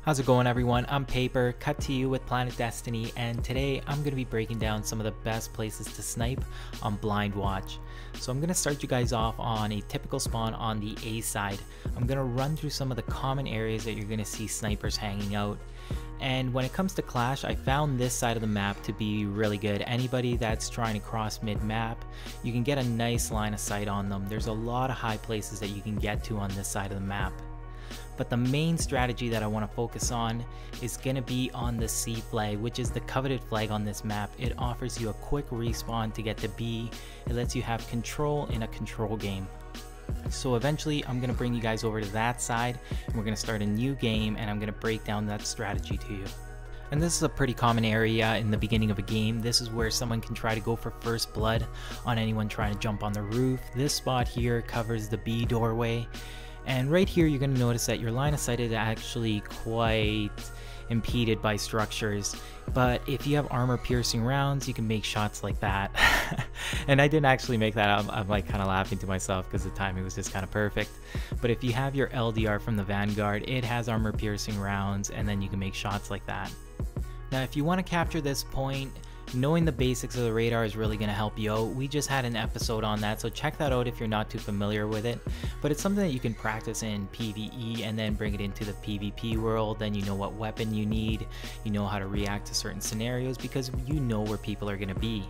How's it going, everyone? I'm Paper, cut to you with PlanetDestiny, and today I'm going to be breaking down some of the best places to snipe on Blind Watch. So I'm going to start you guys off on a typical spawn on the A side. I'm going to run through some of the common areas that you're going to see snipers hanging out. And when it comes to Clash, I found this side of the map to be really good. Anybody that's trying to cross mid-map, you can get a nice line of sight on them. There's a lot of high places that you can get to on this side of the map. But the main strategy that I want to focus on is going to be on the C flag, which is the coveted flag on this map. It offers you a quick respawn to get to B. It lets you have control in a control game. So eventually I'm going to bring you guys over to that side and we're going to start a new game, and I'm going to break down that strategy to you. And this is a pretty common area in the beginning of a game. This is where someone can try to go for first blood on anyone trying to jump on the roof. This spot here covers the B doorway. And right here you're going to notice that your line of sight is actually quite impeded by structures, but if you have armor piercing rounds you can make shots like that. And I didn't actually make that. I'm like kind of laughing to myself because the timing was just kind of perfect. But if you have your LDR from the Vanguard, it has armor piercing rounds, and then you can make shots like that. Now if you want to capture this point, knowing the basics of the radar is really going to help you out. We just had an episode on that, so check that out if you're not too familiar with it. But it's something that you can practice in PvE and then bring it into the PvP world. Then you know what weapon you need, you know how to react to certain scenarios because you know where people are going to be.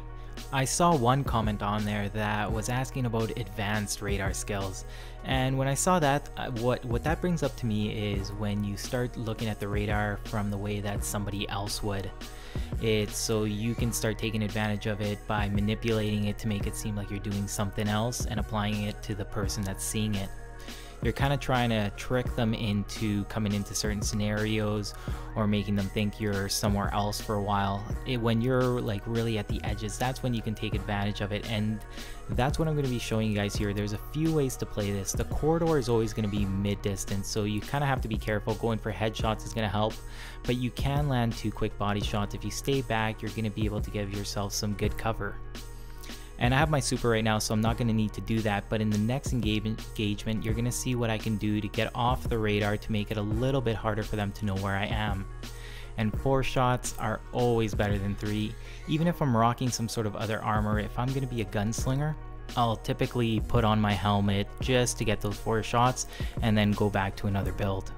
I saw one comment on there that was asking about advanced radar skills, and when I saw that, what that brings up to me is when you start looking at the radar from the way that somebody else would. It's so you can start taking advantage of it by manipulating it to make it seem like you're doing something else and applying it to the person that's seeing it. You're kind of trying to trick them into coming into certain scenarios or making them think you're somewhere else for a while. When you're like really at the edges, that's when you can take advantage of it, and that's what I'm going to be showing you guys here. There's a few ways to play this. The corridor is always going to be mid-distance, so you kind of have to be careful. Going for headshots is going to help, but you can land 2 quick body shots. If you stay back, you're going to be able to give yourself some good cover. And I have my super right now, so I'm not going to need to do that, but in the next engagement, you're going to see what I can do to get off the radar to make it a little bit harder for them to know where I am. And 4 shots are always better than 3. Even if I'm rocking some sort of other armor, if I'm going to be a gunslinger, I'll typically put on my helmet just to get those 4 shots and then go back to another build.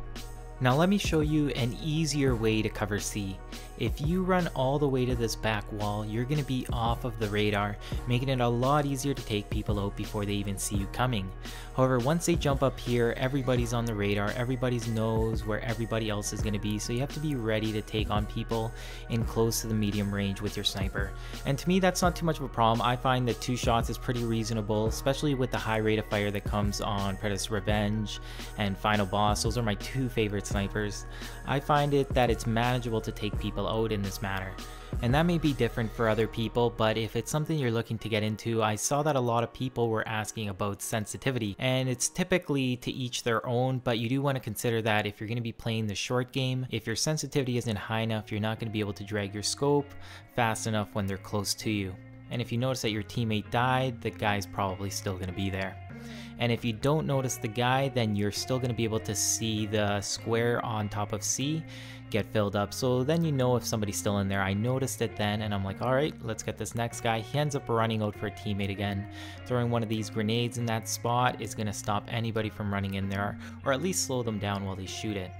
Now let me show you an easier way to cover C. If you run all the way to this back wall, you're going to be off of the radar, making it a lot easier to take people out before they even see you coming. However, once they jump up here, everybody's on the radar, everybody knows where everybody else is going to be, so you have to be ready to take on people in close to the medium range with your sniper. And to me, that's not too much of a problem. I find that 2 shots is pretty reasonable, especially with the high rate of fire that comes on Predator's Revenge and Final Boss. Those are my 2 favorite snipers. I find it that it's manageable to take people out in this manner. And that may be different for other people, but if it's something you're looking to get into, I saw that a lot of people were asking about sensitivity, and it's typically to each their own, but you do want to consider that if you're going to be playing the short game, if your sensitivity isn't high enough, you're not going to be able to drag your scope fast enough when they're close to you. And if you notice that your teammate died, the guy's probably still going to be there. And if you don't notice the guy, then you're still going to be able to see the square on top of C get filled up. So then you know if somebody's still in there. I noticed it then, and I'm like, alright, let's get this next guy. He ends up running out for a teammate again. Throwing one of these grenades in that spot is going to stop anybody from running in there, or at least slow them down while they shoot it.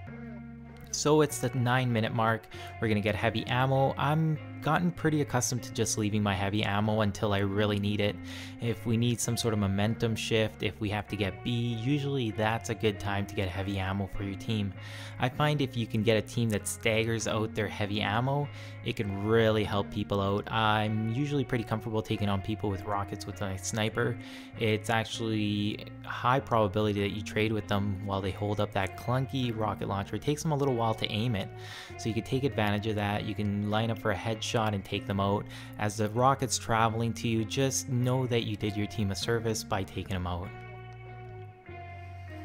So it's the 9-minute mark. We're going to get heavy ammo. I'm gotten pretty accustomed to just leaving my heavy ammo until I really need it. If we need some sort of momentum shift, if we have to get B, usually that's a good time to get heavy ammo for your team. I find if you can get a team that staggers out their heavy ammo, it can really help people out. I'm usually pretty comfortable taking on people with rockets with a sniper. It's actually a high probability that you trade with them while they hold up that clunky rocket launcher. It takes them a little while to aim it, so you can take advantage of that. You can line up for a headshot and take them out. As the rocket's traveling to you, just know that you did your team a service by taking them out.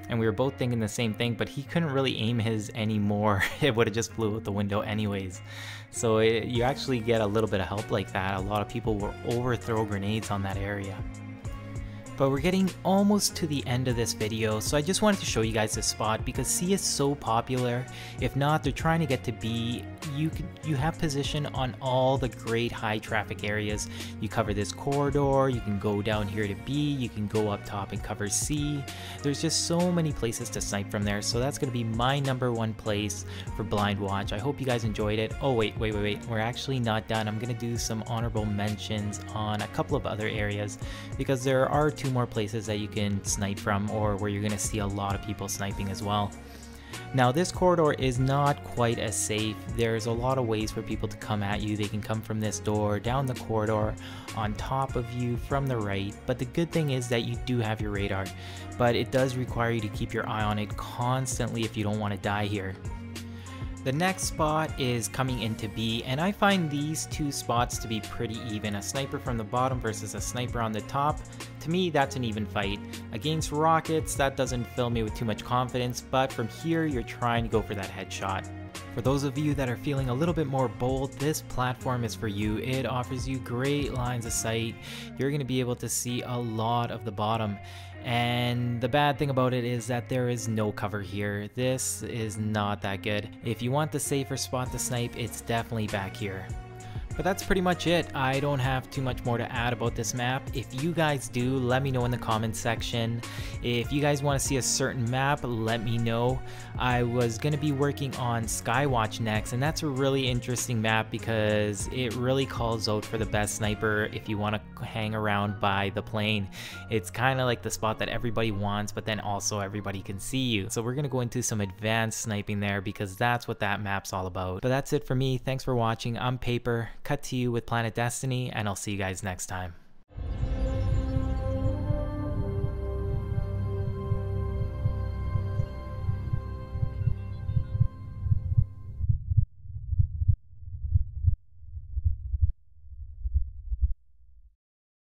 And we were both thinking the same thing, but he couldn't really aim his anymore. It would have just flew out the window anyways. So you actually get a little bit of help like that. A lot of people will overthrow grenades on that area. But we're getting almost to the end of this video, so I just wanted to show you guys this spot because C is so popular. If not, they're trying to get to B. You have position on all the great high traffic areas. You cover this corridor, you can go down here to B, you can go up top and cover C. There's just so many places to snipe from there, so that's going to be my #1 place for Blind Watch. I hope you guys enjoyed it. Oh wait, we're actually not done. I'm going to do some honorable mentions on a couple of other areas because there are 2 more places that you can snipe from, or where you're going to see a lot of people sniping as well. Now this corridor is not quite as safe. There's a lot of ways for people to come at you. They can come from this door, down the corridor, on top of you, from the right. But the good thing is that you do have your radar, but it does require you to keep your eye on it constantly if you don't want to die here. The next spot is coming into B, and I find these 2 spots to be pretty even. A sniper from the bottom versus a sniper on the top. To me, that's an even fight. Against rockets, that doesn't fill me with too much confidence, but from here, you're trying to go for that headshot. For those of you that are feeling a little bit more bold, this platform is for you. It offers you great lines of sight. You're going to be able to see a lot of the bottom. And the bad thing about it is that there is no cover here. This is not that good. If you want the safer spot to snipe, it's definitely back here. But that's pretty much it. I don't have too much more to add about this map. If you guys do, let me know in the comments section. If you guys want to see a certain map, let me know. I was going to be working on Skywatch next, and that's a really interesting map because it really calls out for the best sniper if you want to hang around by the plane. It's kind of like the spot that everybody wants, but then also everybody can see you. So we're going to go into some advanced sniping there because that's what that map's all about. But that's it for me. Thanks for watching. I'm Paper. Cut to you with PlanetDestiny, and I'll see you guys next time.